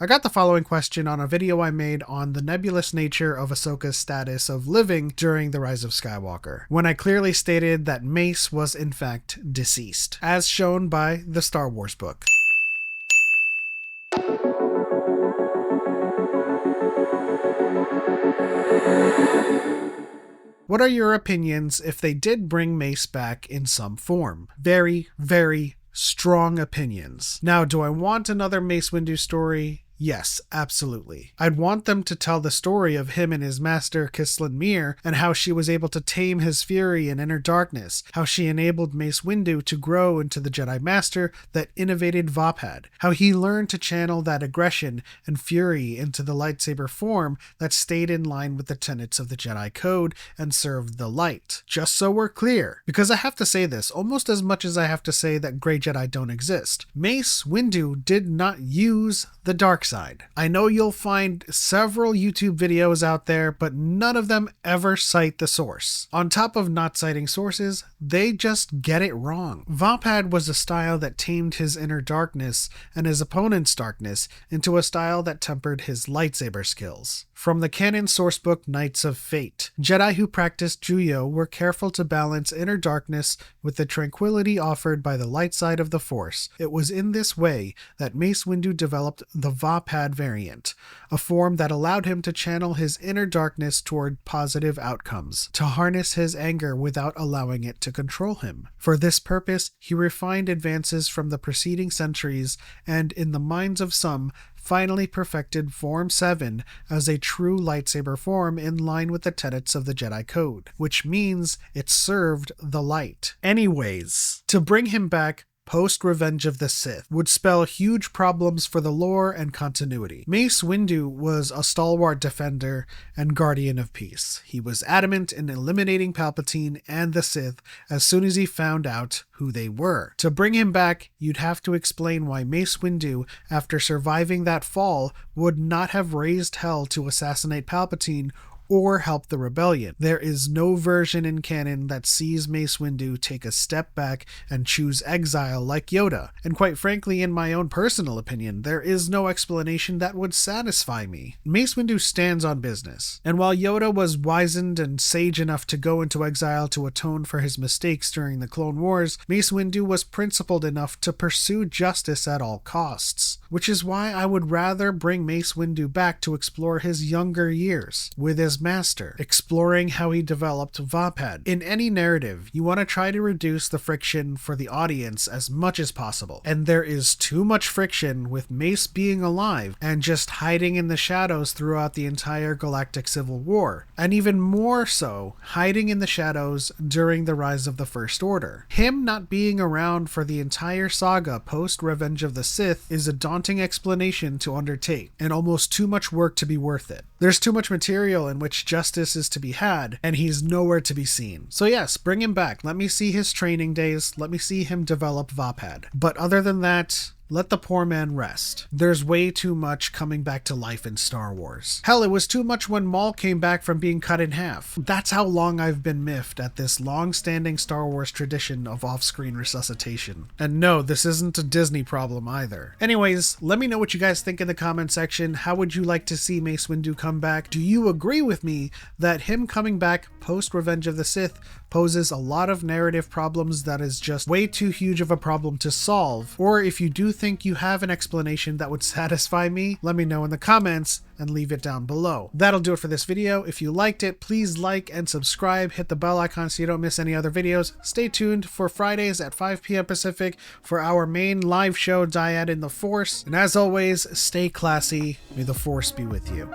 I got the following question on a video I made on the nebulous nature of Ahsoka's status of living during the Rise of Skywalker, when I clearly stated that Mace was in fact deceased, as shown by the Star Wars book. What are your opinions if they did bring Mace back in some form? Very, very strong opinions. Now, do I want another Mace Windu story? Yes, absolutely. I'd want them to tell the story of him and his master Kislan Mir, and how she was able to tame his fury and inner darkness, how she enabled Mace Windu to grow into the Jedi Master that innovated VOPAD, how he learned to channel that aggression and fury into the lightsaber form that stayed in line with the tenets of the Jedi Code and served the light. Just so we're clear, because I have to say this almost as much as I have to say that Grey Jedi don't exist. Mace Windu did not use the dark side. I know you'll find several YouTube videos out there, but none of them ever cite the source. On top of not citing sources, they just get it wrong. VOPAD was a style that tamed his inner darkness and his opponent's darkness into a style that tempered his lightsaber skills. From the canon sourcebook Knights of Fate, Jedi who practiced Juyo were careful to balance inner darkness with the tranquility offered by the light side of the Force. It was in this way that Mace Windu developed the VOPAD variant, a form that allowed him to channel his inner darkness toward positive outcomes, to harness his anger without allowing it to control him. For this purpose, he refined advances from the preceding centuries and, in the minds of some, finally perfected Form 7 as a true lightsaber form in line with the tenets of the Jedi Code, which means it served the light. Anyways, to bring him back post Revenge of the Sith would spell huge problems for the lore and continuity. Mace Windu was a stalwart defender and guardian of peace. He was adamant in eliminating Palpatine and the Sith as soon as he found out who they were. To bring him back, you'd have to explain why Mace Windu, after surviving that fall, would not have raised hell to assassinate Palpatine or help the rebellion. There is no version in canon that sees Mace Windu take a step back and choose exile like Yoda. And quite frankly, in my own personal opinion, there is no explanation that would satisfy me. Mace Windu stands on business. And while Yoda was wizened and sage enough to go into exile to atone for his mistakes during the Clone Wars, Mace Windu was principled enough to pursue justice at all costs. Which is why I would rather bring Mace Windu back to explore his younger years with his master, exploring how he developed VOPAD. In any narrative, you want to try to reduce the friction for the audience as much as possible, and there is too much friction with Mace being alive and just hiding in the shadows throughout the entire galactic civil war, and even more so, hiding in the shadows during the rise of the First Order. Him not being around for the entire saga post Revenge of the Sith is a daunting explanation to undertake, and almost too much work to be worth it. There's too much material in which justice is to be had, and he's nowhere to be seen. So yes, bring him back. Let me see his training days. Let me see him develop VOPAD. But other than that, let the poor man rest. There's way too much coming back to life in Star Wars. Hell, it was too much when Maul came back from being cut in half. That's how long I've been miffed at this long-standing Star Wars tradition of off-screen resuscitation. And no, this isn't a Disney problem either. Anyways, let me know what you guys think in the comment section. How would you like to see Mace Windu come back? Do you agree with me that him coming back post Revenge of the Sith poses a lot of narrative problems that is just way too huge of a problem to solve? Or if you do think you have an explanation that would satisfy me, let me know in the comments and leave it down below. That'll do it for this video. If you liked it, please like and subscribe. Hit the bell icon so you don't miss any other videos. Stay tuned for Fridays at 5 p.m. Pacific for our main live show, DYAD in the Force. And as always, stay classy. May the Force be with you.